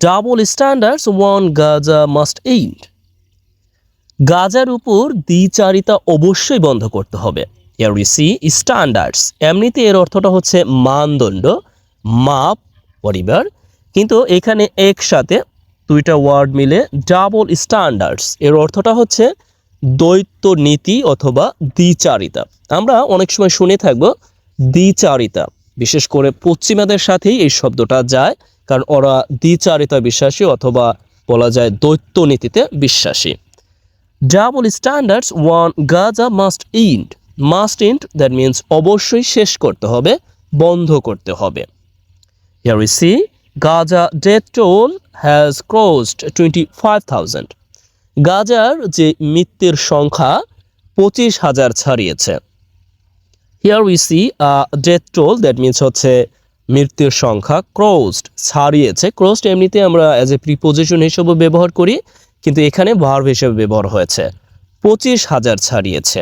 Double standards one Gaza must aid. গাজার উপর দ্বিচারিতা অবশ্যই বন্ধ করতে হবে। হিয়ার উই সি স্ট্যান্ডার্ডস, এমনিতে এর অর্থটা হচ্ছে মানদণ্ড, মাপ, পরিবার, কিন্তু এখানে একসাথে দুইটা ওয়ার্ড মিলে ডাবল স্ট্যান্ডার্ডস এর অর্থটা হচ্ছে দ্বৈত নীতি অথবা দ্বিচারিতা। আমরা অনেক সময় শুনে থাকবো দ্বিচারিতা, বিশেষ করে পশ্চিমাদের সাথেই এই শব্দটা যায়, কারণ ওরা দ্বিচারিতা বিশ্বাসী অথবা বলা যায় দ্বৈত নীতিতে বিশ্বাসী। Double standards one Gaza must end. Must end that means অবশ্যই শেষ করতে হবে, বন্ধ করতে হবে। Here we see Gaza death toll has crossed 25,000। গাজার যে মৃত্যুর সংখ্যা 25,000 ছাড়িয়েছে। Here we see death toll that means হচ্ছে মৃত্যুর সংখ্যা, ক্রসড ছাড়িয়েছে। ক্রসড এমনিতে আমরা অ্যাজ এ প্রিপোজিশন হিসেবে ব্যবহার করি, কিন্তু এখানে ভার্ব হিসেবে ব্যবহার হয়েছে। 25,000 ছাড়িয়েছে।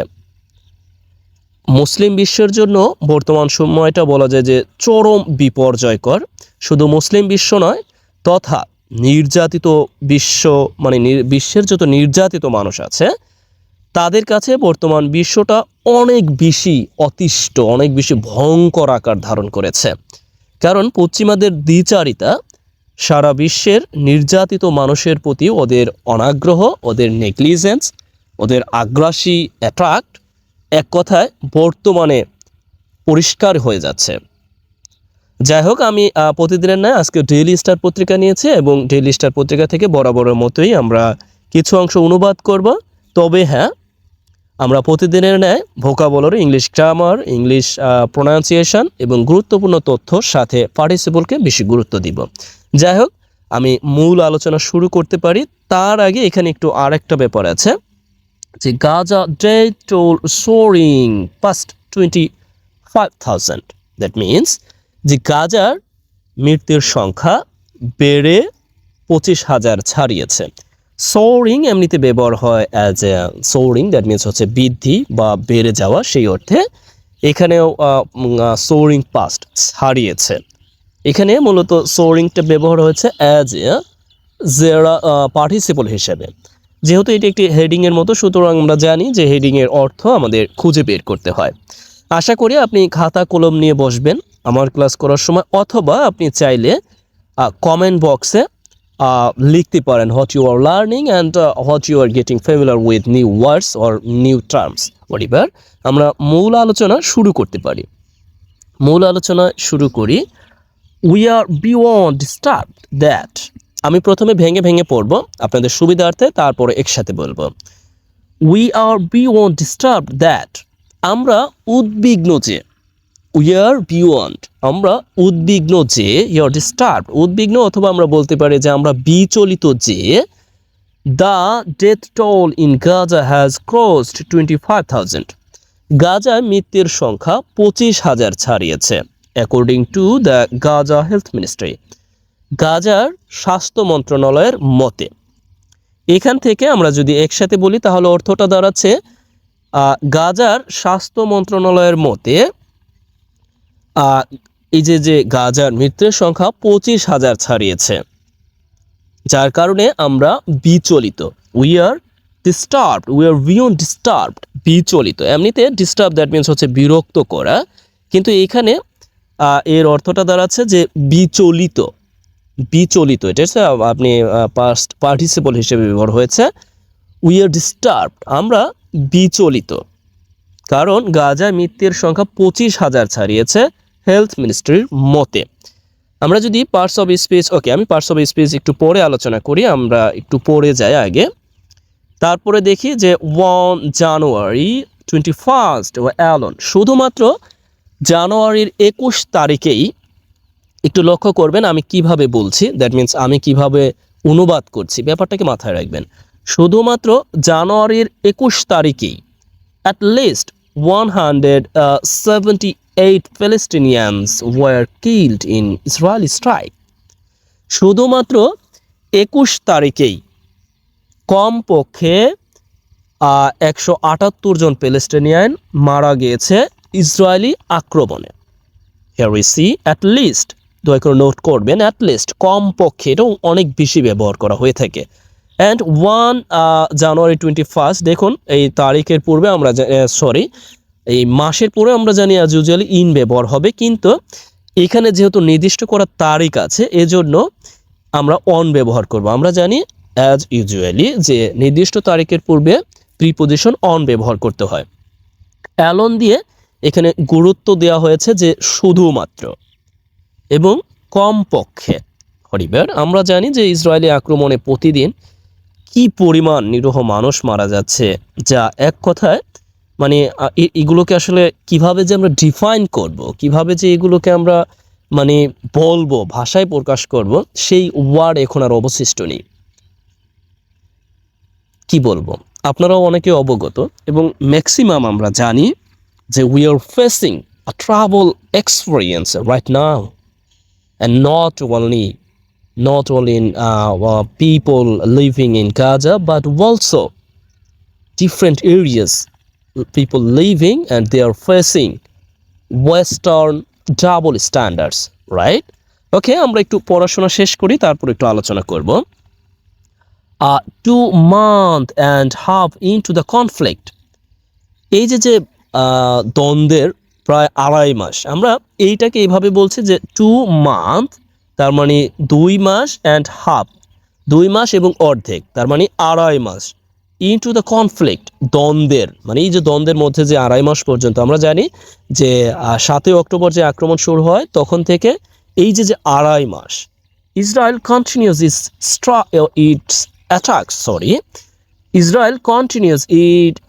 মুসলিম বিশ্বের জন্য বর্তমান সময়টা বলা যায় যে চরম বিপর্যয়কর। শুধু মুসলিম বিশ্ব নয়, তথা নির্যাতিত বিশ্ব, মানে বিশ্বের যত নির্যাতিত মানুষ আছে তাদের কাছে বর্তমান বিশ্বটা অনেক বেশি অতিষ্ঠ, অনেক বেশি ভয়ঙ্কর আকার ধারণ করেছে। কারণ পশ্চিমাদের দ্বিচারিতা সারা বিশ্বের নির্যাতিত মানুষের প্রতি ওদের অনাগ্রহ, ওদের নেগলিজেন্স, ওদের আগ্রাসী অ্যাট্রাক্ট, এক কথায় বর্তমানে পরিষ্কার হয়ে যাচ্ছে। যাই হোক, আমি প্রতিদিনের নয় আজকে ডেইলি স্টার পত্রিকা নিয়েছি এবং ডেইলি স্টার পত্রিকা থেকে বরাবরের মতোই আমরা কিছু অংশ অনুবাদ করব। তবে হ্যাঁ, আমরা প্রতিদিনের ন্যায় vocabulary, English grammar, English pronunciation এবং গুরুত্বপূর্ণ তথ্যর সাথে পার্টিসিপলকে বেশি গুরুত্ব দিব। যাই হোক, আমি মূল আলোচনা শুরু করতে পারি। তার আগে এখানে একটু আরেকটা ব্যাপার আছে যে Gaza death toll shoring past 25,000। That means যে গাজার মৃত্যুর সংখ্যা বেড়ে 25,000 ছাড়িয়েছে। সোরিং এমনিতে ব্যবহার হয় as a shoring, that means হচ্ছে বৃদ্ধি বা বেড়ে যাওয়া, সেই অর্থে এখানেও সোরিং পাস্ট ছাড়িয়েছে। এখানে মূলত সোরিংটা ব্যবহার হয়েছে অ্যাজ এ জেরা পার্টিসিপল হিসেবে। যেহেতু এটি একটি হেডিংয়ের মতো, সুতরাং আমরা জানি যে হেডিংয়ের অর্থ আমাদের খুঁজে বের করতে হয়। আশা করি আপনি খাতা কলম নিয়ে বসবেন আমার ক্লাস করার সময়, অথবা আপনি চাইলে কমেন্ট বক্সে লিখতে পারেন what you are learning and what you are getting familiar with new words or new terms. এবার আমরা মূল আলোচনা শুরু করতে পারি। মূল আলোচনা শুরু করি। We are beyond disturbed that. আমি প্রথমে ভেঙে ভেঙে পড়ব আপনাদের সুবিধার্থে, তারপরে একসাথে বলবো। We are beyond disturbed that, আমরা উদ্বিগ্ন যে। উই আর বিয়ন্ড, আমরা উদ্বিগ্ন যে, ইউর ডিস্টার্ব উদ্বিগ্ন, অথবা আমরা বলতে পারি যে আমরা বিচলিত যে, the death toll in Gaza has crossed 25,000। গাজায় মৃত্যুর সংখ্যা 25,000 ছাড়িয়েছে, according to the Gaza health ministry, গাজার স্বাস্থ্য মন্ত্রণালয়ের মতে। এখান থেকে আমরা যদি একসাথে বলি তাহলে অর্থটা দাঁড়াচ্ছে গাজার স্বাস্থ্য মন্ত্রণালয়ের মতে এই যে গাজার মৃত্যুর সংখ্যা 25,000 ছাড়িয়েছে, যার কারণে আমরা বিচলিত। We are disturbed, we are beyond disturbed, বিচলিত। এমনিতে ডিস্টার্ব দ্যাট মিনস হচ্ছে বিরক্ত করা, কিন্তু এখানে এর অর্থটা দাঁড়াচ্ছে যে বিচলিত। বিচলিত, এটা হচ্ছে আপনি পাস্ট পার্টিসিপল হিসেবে ব্যবহার হয়েছে। উই আর ডিস্টার্বড, আমরা বিচলিত, কারণ গাজায় মৃত্যুর সংখ্যা 25,000 ছাড়িয়েছে হেলথ মিনিস্ট্রির মতে। আমরা যদি পার্টস অফ স্পিচ, ওকে আমি পার্টস অফ স্পিচ একটু পরে আলোচনা করি, আমরা একটু পরে যাই আগে। তারপরে দেখি যে 1 জানুয়ারি 21st অ্যালন, শুধুমাত্র জানুয়ারির 21 তারিখেই, একটু লক্ষ্য করবেন আমি কিভাবে বলছি, দ্যাট মিনস আমি কিভাবে অনুবাদ করছি, ব্যাপারটাকে মাথায় রাখবেন। শুধুমাত্র জানুয়ারির 21 তারিখেই at least 178 Palestinians were killed in Israeli strike. শুধুমাত্র 21 তারিখেই কমপক্ষে 178 জন প্যালেস্টিনিয়ান মারা গিয়েছে ইসরায়েলি আক্রমণে। Here we see at least দয়া করে নোট করবেন, অ্যাটলিস্ট কমপক্ষে, এটাও অনেক বেশি ব্যবহার করা হয়ে থাকে। অ্যান্ড 1 জানুয়ারি 21 দেখুন, এই তারিখের পূর্বে আমরা এই মাসের পরে আমরা জানি অ্যাজ ইউজুয়ালি ইন ব্যবহার হবে, কিন্তু এখানে যেহেতু নির্দিষ্ট করা তারিখ আছে এজন্য আমরা অন ব্যবহার করব। আমরা জানি অ্যাজ ইউজুয়ালি যে নির্দিষ্ট তারিখের পূর্বে প্রিপোজিশন অন ব্যবহার করতে হয়। অ্যালন দিয়ে এখানে গুরুত্ব দেওয়া হয়েছে যে শুধুমাত্র এবং কমপক্ষে। হরিবার, আমরা জানি যে ইসরায়েলি আক্রমণে প্রতিদিন কি পরিমাণ নিরীহ মানুষ মারা যাচ্ছে, যা এক কথায় মানে এগুলোকে আসলে কিভাবে যে আমরা ডিফাইন করব, কিভাবে যে এগুলোকে আমরা মানে বলবো, ভাষায় প্রকাশ করব, সেই ওয়ার্ড এখন আর অবশিষ্ট নেই। কি বলবো, আপনারাও অনেকে অবগত এবং ম্যাক্সিমাম আমরা জানি যে we are facing a travel experience right now, and not only in people living in Gaza, but also different areas, people living and they are facing Western double standards, right? Okay, আমরা একটু পড়াশোনা শেষ করি, তারপর একটু আলোচনা করব। 2 months and half into the conflict, এই যে দ্বন্দ্বের প্রায় 2.5 মাস, আমরা এইটাকে এইভাবে বলছি যে 2 months, তার মানে 2 মাস অ্যান্ড হাফ, 2 মাস এবং অর্ধেক, তার মানে 2.5 মাস, ইনটু দ্য কনফ্লিক্ট, দ্বন্দ্বের, মানে এই যে দ্বন্দ্বের মধ্যে যে 2.5 মাস পর্যন্ত। আমরা জানি যে 7 অক্টোবর যে আক্রমণ শুরু হয় তখন থেকে এই যে 2.5 মাস ইসরায়েল কন্টিনিউস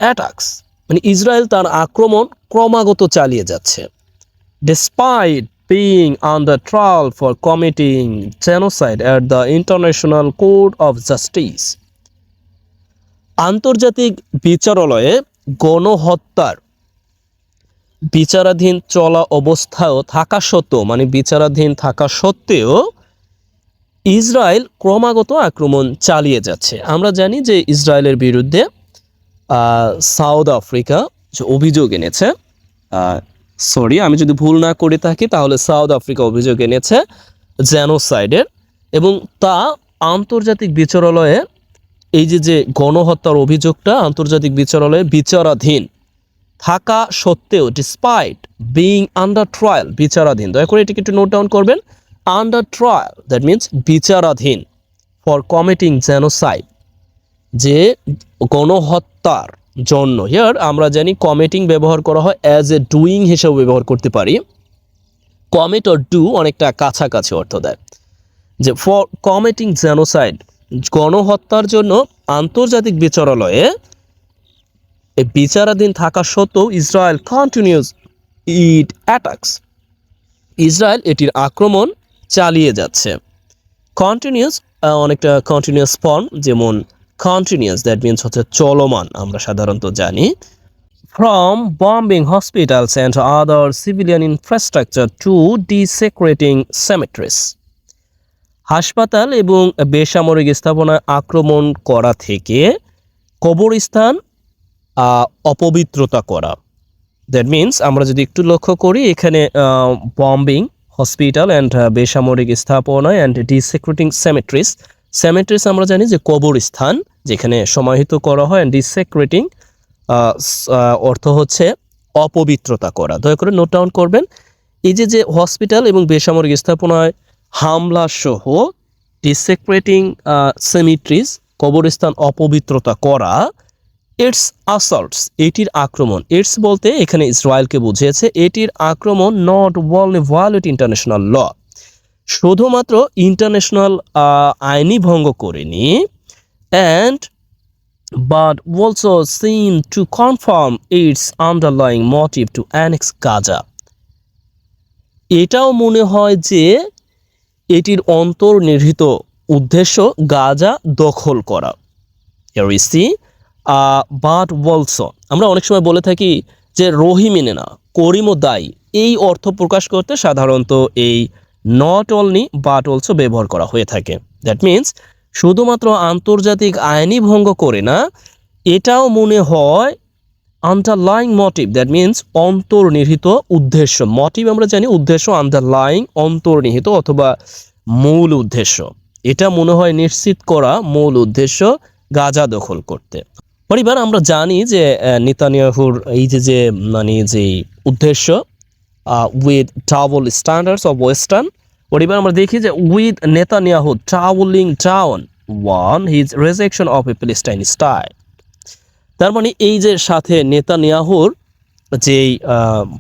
অ্যাটাকস, মানে ইসরায়েল তার আক্রমণ ক্রমাগত চালিয়ে যাচ্ছে। Despite being under trial for committing genocide at the International Court of Justice, আন্তর্জাতিক বিচারালয়ে গণহত্যার বিচারাধীন চলা অবস্থায়ও থাকা সত্ত্বেও, মানে বিচারাধীন থাকা সত্ত্বেও ইসরায়েল ক্রমাগত আক্রমণ চালিয়ে যাচ্ছে। আমরা জানি যে ইসরায়েলের বিরুদ্ধে সাউথ আফ্রিকা যে অভিযোগ এনেছে, আমি যদি ভুল না করে থাকি তাহলে সাউথ আফ্রিকা অভিযোগ এনেছে জেনোসাইডের, এবং তা আন্তর্জাতিক বিচারালয়ে এই যে গণহত্যার অভিযোগটা আন্তর্জাতিক বিচারালয়ে বিচারাধীন থাকা সত্ত্বেও, ডিসপাইট বিং আন্ডার ট্রায়াল, বিচারাধীন, দয়া করে এটিকে একটু নোট ডাউন করবেন, আন্ডার ট্রায়াল দ্যাট মিনস বিচারাধীন, ফর কমিটিং জেনোসাইড, যে গণহত্যার জন্য। হিয়ার আমরা জানি কমিটিং ব্যবহার করা হয় অ্যাজ এ ডুইং হিসেবে ব্যবহার করতে পারি। কমিট অর ডু অনেকটা কাছাকাছি অর্থ দেয়, যে ফর কমিটিং জেনোসাইড, গণহত্যার জন্য আন্তর্জাতিক বিচারালয়ে বিচারাধীন থাকা সত্ত্বেও Israel continues it attacks, Israel এটির আক্রমণ চালিয়ে যাচ্ছে। কন্টিনিউস অনেকটা কন্টিনিউয়াস ফর্ম, যেমন কন্টিনিউয়াস দ্যাট মিনস হচ্ছে চলমান, আমরা সাধারণত জানি। From bombing hospitals and other civilian infrastructure to desecrating cemeteries, হাসপাতাল এবং বেসামরিক স্থাপনায় আক্রমণ করা থেকে কবরস্থান অপবিত্রতা করা। দ্যাট মিনস আমরা যদি একটু লক্ষ্য করি এখানে বম্বিং হসপিটাল অ্যান্ড বেসামরিক স্থাপনা অ্যান্ড ডিসেক্রেটিং সেমেট্রিস আমরা জানি যে কবরস্থান যেখানে সমাহিত করা হয়, অ্যান্ড ডিসেক্রেটিং অর্থ হচ্ছে অপবিত্রতা করা। দয়া করে নোট ডাউন করবেন, এই যে হসপিটাল এবং বেসামরিক স্থাপনায় হামলা সহ ডিসেক্রেটিং সেমেট্রিস, কবরস্থান অপবিত্রতা করা, ইটস অ্যাসল্টস, এটির আক্রমণ, ইটস বলতে এখানে ইসরায়েলকে বুঝিয়েছে, এটির আক্রমণ not only violate international law, শুধুমাত্র ইন্টারন্যাশনাল আইনই ভঙ্গ করেনি, and but also seem to confirm its underlying motive to annex Gaza, এটাও মনে হয় যে এটির অন্তর্নিহিত উদ্দেশ্য গাজা দখল করা। Here we see but also, আমরা অনেক সময় বলে থাকি যে রহিমিনে না করিমও দায়ী, এই অর্থ প্রকাশ করতে সাধারণত এই নট অনলি বাট অলসো ব্যবহার করা হয়ে থাকে। দ্যাট মিনস শুধুমাত্র আন্তর্জাতিক আইনই ভঙ্গ করে না, এটাও মনে হয় আন্ডারলাইং মোটিভ, দ্যাট মিনস অন্তর্নিহিত উদ্দেশ্য। মোটিভ আমরা জানি উদ্দেশ্য, আন্ডারলাইং অন্তর্নিহিত অথবা মূল উদ্দেশ্য। এটা মনে হয় নিশ্চিত করা মূল উদ্দেশ্য গাজা দখল করতে। এবার আমরা জানি যে নেতানিয়াহুর এই যে মানে যে উদ্দেশ্য with double standards of western, এবার আমরা দেখি যে with Netanyahu travelling down one his rejection of A Palestine style. তার মানে এই যে সাথে নেতানিয়াহুর যেই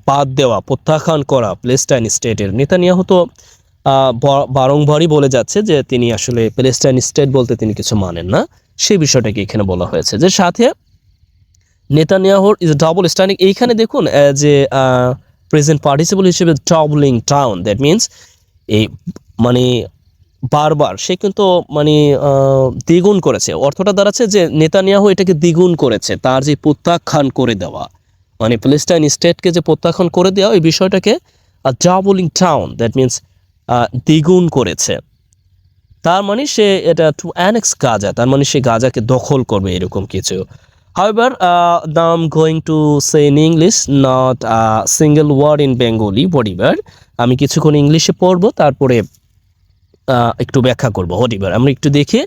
বাদ দেওয়া, প্রত্যাখ্যান করা প্যালেস্টাইন স্টেটের, নেতানিয়াহু তো বারংবারই বলে যাচ্ছে যে তিনি আসলে প্যালেস্টাইন স্টেট বলতে তিনি কিছু মানেন না, সেই বিষয়টাকে এখানে বলা হয়েছে। যে সাথে নেতানিয়াহুর ইজ ডাবল স্ট্যান্ডিং, এইখানে দেখুন যে প্রেজেন্ট পার্টিসিপল হিসেবে ট্রাভেলিং টাউন, দ্যাট মিনস এই মানে বারবার সে কিন্তু মানে দ্বিগুণ করেছে, অর্থটা দাঁড়াচ্ছে যে নেতানিয়াহু এটাকে দ্বিগুণ করেছে, তার যে প্রত্যাখ্যান করে দেওয়া, মানে প্যালেস্টাইন স্টেটকে যে প্রত্যাখ্যান করে দেওয়া, এই বিষয়টাকে ট্রাভেলিং টাউন, দ্যাট মিনস দ্বিগুণ করেছে। তার মানে সে এটা টু অ্যানেক্স গাজা, তার মানে সে গাজাকে দখল করবে এরকম কিছু। However, now I'm going to say in English, not a single word in Bengali, whatever. আমি কিছুক্ষণ ইংলিশে পড়বো, তারপরে একটু ব্যাখ্যা করবো। whatever আমরা একটু দেখি।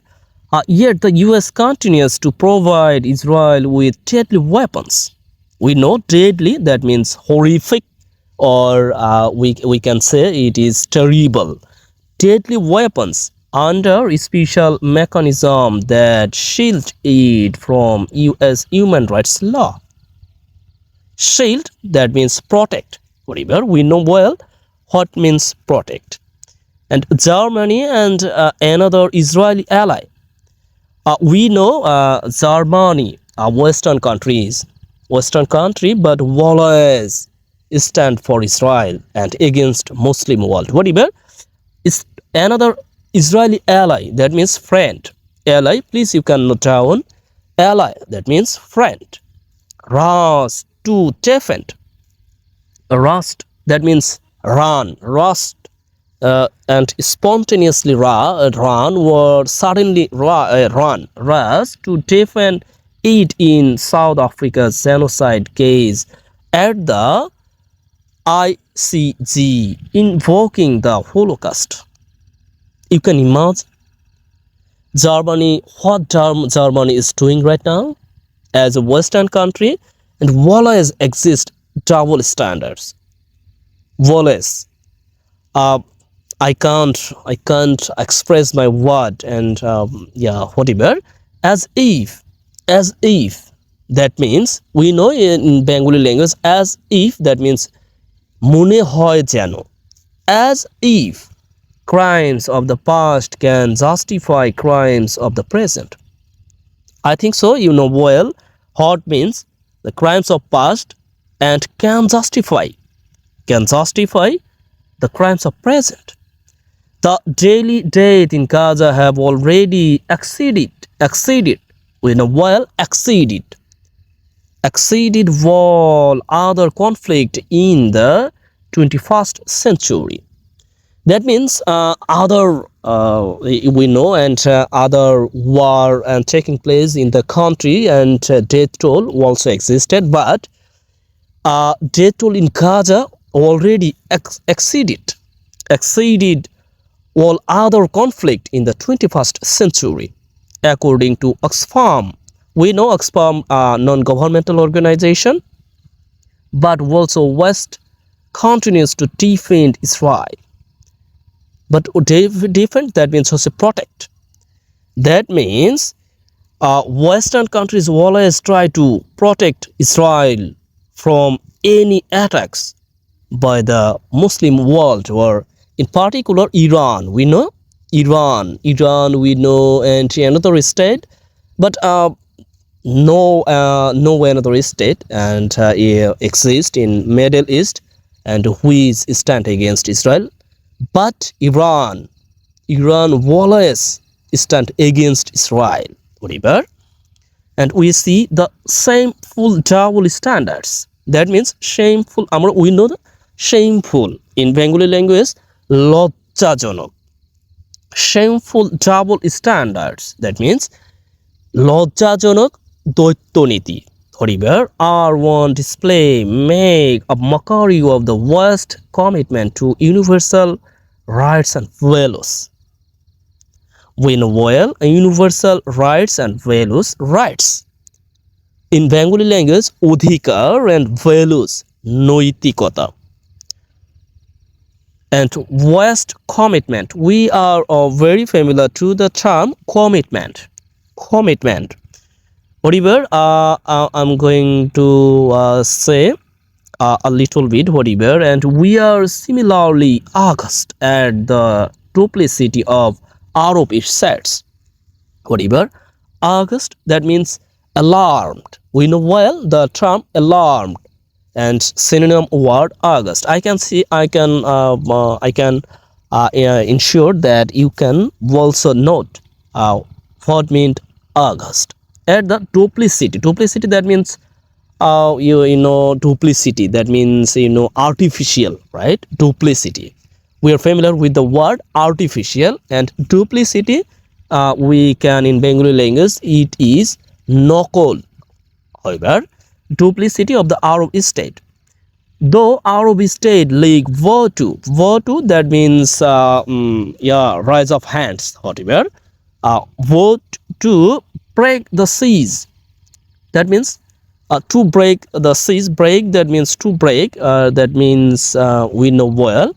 Yet the US continues to provide Israel with deadly weapons. We know deadly, that means horrific, or we can say it is terrible. Deadly weapons under a special mechanism that shield it from US human rights law. Shield, that means protect. Whatever we know well what means protect. And Germany and another Israeli ally. We know Germany, Western country, but always stand for Israel and against Muslim world. Whatever is another Israeli ally, that means friend. Ally, please you can note down. Ally, that means friend. Rust to defend. Rust, that means run. Rust and spontaneously run or suddenly run. Rust to defend it in South Africa's genocide case at the ICJ, invoking the Holocaust. You can imagine Germany, what Germany is doing right now as a Western country, and always exist double standards. Always. I can't express my word, and whatever. As if, that means we know in Bengali language, as if, that means mone hoy jeno, as if crimes of the past can justify crimes of the present. I think so, you know well what means the crimes of past and can justify the crimes of present. The daily death in Gaza have already exceeded all other conflict in the 21st century. That means we know, and other war and taking place in the country, and death toll also existed, but death toll in Gaza already exceeded all other conflict in the 21st century, according to Oxfam. We know Oxfam, non-governmental organization, but also West continues to defend Israel. But defend, that means also protect. That means Western countries always try to protect Israel from any attacks by the Muslim world, or in particular Iran. We know Iran, we know, and another state, but no another state and exist in Middle East and which stand against Israel. But Iran always stand against Israel. Whatever. And we see the shameful double standards. That means shameful. We know the shameful in Bengali language, lojjajonok. Shameful double standards. That means lojjajonok doittoniti. However, R1 display make a mockery of the West commitment to universal rights and values. We know well universal rights and values. Rights in Bengali language অধিকার and values নৈতিকতা. And West commitment, we are very familiar to the term commitment. Commitment. Whatever, I'm going to say a little bit whatever, and we are similarly aghast at the duplicity of Arab sets. Whatever, aghast, that means alarmed. We know well the term alarmed and synonym word aghast. I can ensure that you can also note what meant aghast. At the duplicity, that means you know duplicity, that means artificial, right? Duplicity, we are familiar with the word artificial, and duplicity we can in Bengali language it is নকল. However, duplicity of the Arab state, though Arab state like vote, that means rise of hands. Whatever, vote to break the seas, that means to break the seas. Break, that means to break, that means we know well,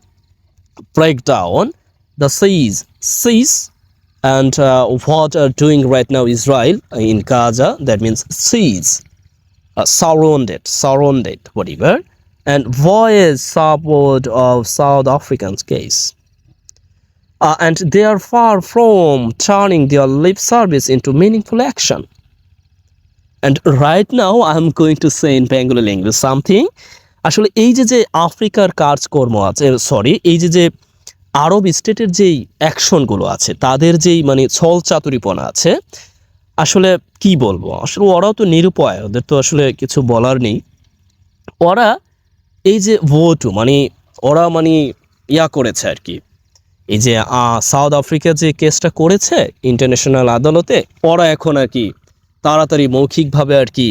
break down the seas. And what are doing right now Israel in Gaza, that means seas, surrounded, whatever, and voice support of South African's case. And they are far from turning their lip service into meaningful action. And right now I'm going to say in Bengali language something. আসলে এই যে আফ্রিকার কাজকর্ম আছে, sorry, এই যে আরব স্টেটের যেই অ্যাকশনগুলো আছে, তাদের যেই মানে ছল চাতুরিপনা আছে, আসলে কি বলবো, আসলে ওরাও তো নিরুপায়, ওদের তো আসলে কিছু বলার নেই। ওরা এই যে ভোটু মানে ওরা মানে করেছে আর কি, এই যে সাউথ আফ্রিকা যে কেসটা করেছে ইন্টারন্যাশনাল আদালতে, ওরা এখন আর কি তাড়াতাড়ি মৌখিকভাবে আর কি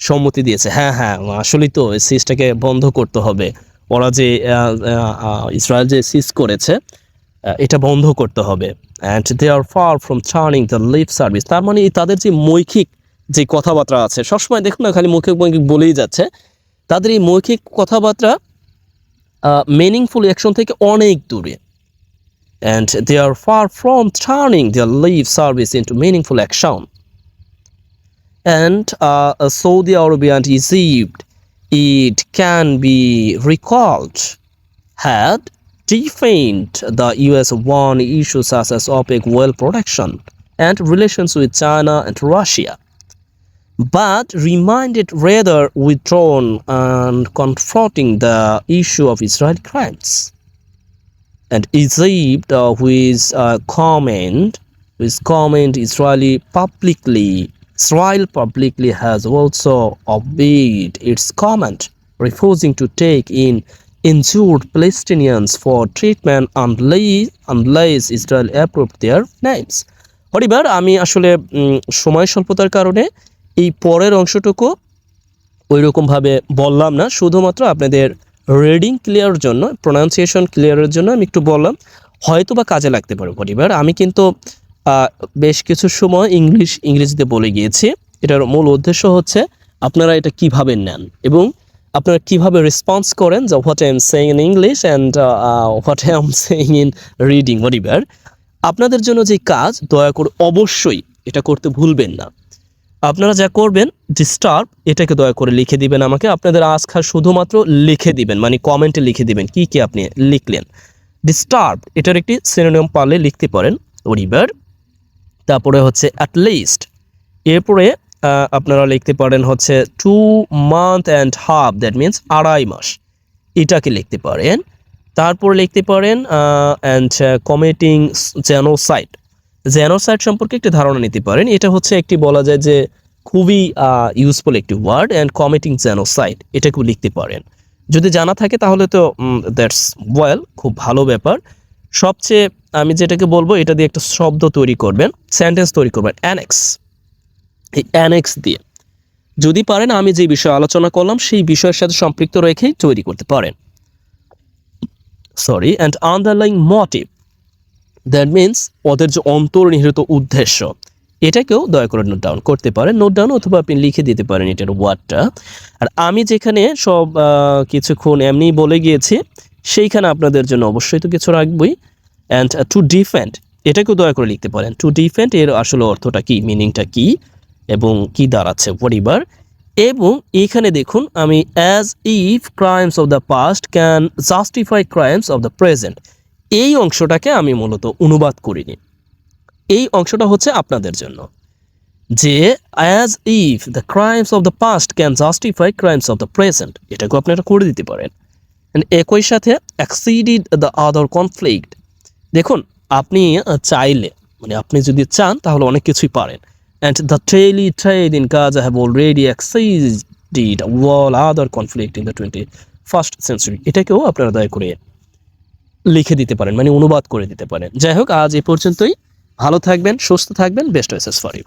সম্মতি দিয়েছে, হ্যাঁ আসলেই তো এই সিজটাকে বন্ধ করতে হবে, ওরা যে ইসরায়েল যে সিজ করেছে এটা বন্ধ করতে হবে। And they are far from turning the lip service, তার মানে তাদের যে মৌখিক যে কথাবার্তা আছে, সবসময় দেখুন না খালি মৌখিক বলেই যাচ্ছে, তাদের এই মৌখিক কথাবার্তা মিনিংফুল অ্যাকশন থেকে অনেক দূরে। And they are far from turning their lip service into meaningful action. And Saudi Arabia and Egypt, it can be recalled, had defamed the US on issues such as OPEC oil production and relations with China and Russia, but remained rather withdrawn and confronting the issue of Israeli crimes. And Egypt, which comment Israel publicly has also obeyed its comment, refusing to take in injured Palestinians for treatment unless Israel approved their names. However, আমি আসলে সময় স্বল্পতার কারণে এই পরের অংশটুকু ওইরকমভাবে বললাম না, শুধুমাত্র আপনাদের রিডিং ক্লিয়ারের জন্য, প্রোনাউন্সিয়েশন ক্লিয়ারের জন্য আমি একটু বললাম, হয়তো বা কাজে লাগতে পারে। এবার আমি কিন্তু বেশ কিছু সময় ইংরেজিতে বলে গিয়েছি। এটার মূল উদ্দেশ্য হচ্ছে আপনারা এটা কিভাবে নেন এবং আপনারা কিভাবে রেসপন্স করেন, যে what I am saying in English and what I am saying in reading. এবার আপনাদের জন্য যে কাজ, দয়া করে অবশ্যই এটা করতে ভুলবেন না। আপনারা যা করবেন, ডিস্টার্ব এটাকে দয়া করে লিখে দিবেন আমাকে, আপনাদের আজকাল শুধুমাত্র লিখে দিবেন, মানে কমেন্টে লিখে দিবেন কি কি আপনি লিখলেন। ডিস্টার্ব এটার একটি সিনোনিম পারলে লিখতে পারেন। এবার তারপরে হচ্ছে অ্যাট লিস্ট, এরপরে আপনারা লিখতে পারেন হচ্ছে 2 month and half, that means 2.5 মাস, এটাকে লিখতে পারেন। তারপর লিখতে পারেন অ্যান্ড কমিটিং জেনোসাইড সম্পর্কে একটি ধারণা নিতে পারেন। এটা হচ্ছে একটি বলা যায় যে খুবই ইউজফুল একটি ওয়ার্ড, অ্যান্ড কমিটিং জেনোসাইড এটাকেও লিখতে পারেন। যদি জানা থাকে তাহলে তো দ্যাটস ওয়েল, খুব ভালো ব্যাপার। সবচেয়ে আমি যেটাকে বলবো, এটা দিয়ে একটা শব্দ তৈরি করবেন, সেন্টেন্স তৈরি করবেন, অ্যানেক্স। এই অ্যানেক্স দিয়ে যদি পারেন আমি যে বিষয়ে আলোচনা করলাম সেই বিষয়ের সাথে সম্পৃক্ত রেখেই তৈরি করতে পারেন। Sorry, and underlying motive, that means ওদের যে অন্তর্নিহিত উদ্দেশ্য, এটাকেও দয়া করে নোট ডাউন করতে পারেন। নোট ডাউন অথবা আপনি লিখে দিতে পারেন এটার ওয়ার্ডটা। আর আমি যেখানে সব কিছুক্ষণ এমনি বলে গিয়েছি, সেইখানে আপনাদের জন্য অবশ্যই তো কিছু রাখবই। অ্যান্ড টু ডিফেন্ড, এটাকেও দয়া করে লিখতে পারেন। টু ডিফেন্ড এর আসলে অর্থটা কি, মিনিংটা কি এবং কি দাঁড়াচ্ছে পরিবার। এবং এখানে দেখুন আমি as if crimes of the past can justify crimes of the present, এই অংশটাকে আমি মূলত অনুবাদ করিনি। এই অংশটা হচ্ছে আপনাদের জন্য, যে as if the crimes of the past can justify crimes of the present, এটাকেও আপনারা করে দিতে পারেন। একই সাথে এক্সিডেড দ্য আদার কনফ্লিক্ট, দেখুন আপনি চাইলে, মানে আপনি যদি চান তাহলে অনেক কিছুই পারেন। And the daily trade in Gaza have already exceeded all other conflict in the 21st century, এটাকেও আপনারা দয়া করে লিখে দিতে পারেন, মানে অনুবাদ করে দিতে পারেন। যাই হোক, আজ এ পর্যন্তই। ভালো থাকবেন, সুস্থ থাকবেন, বেস্ট উইশেস ফর ইউ।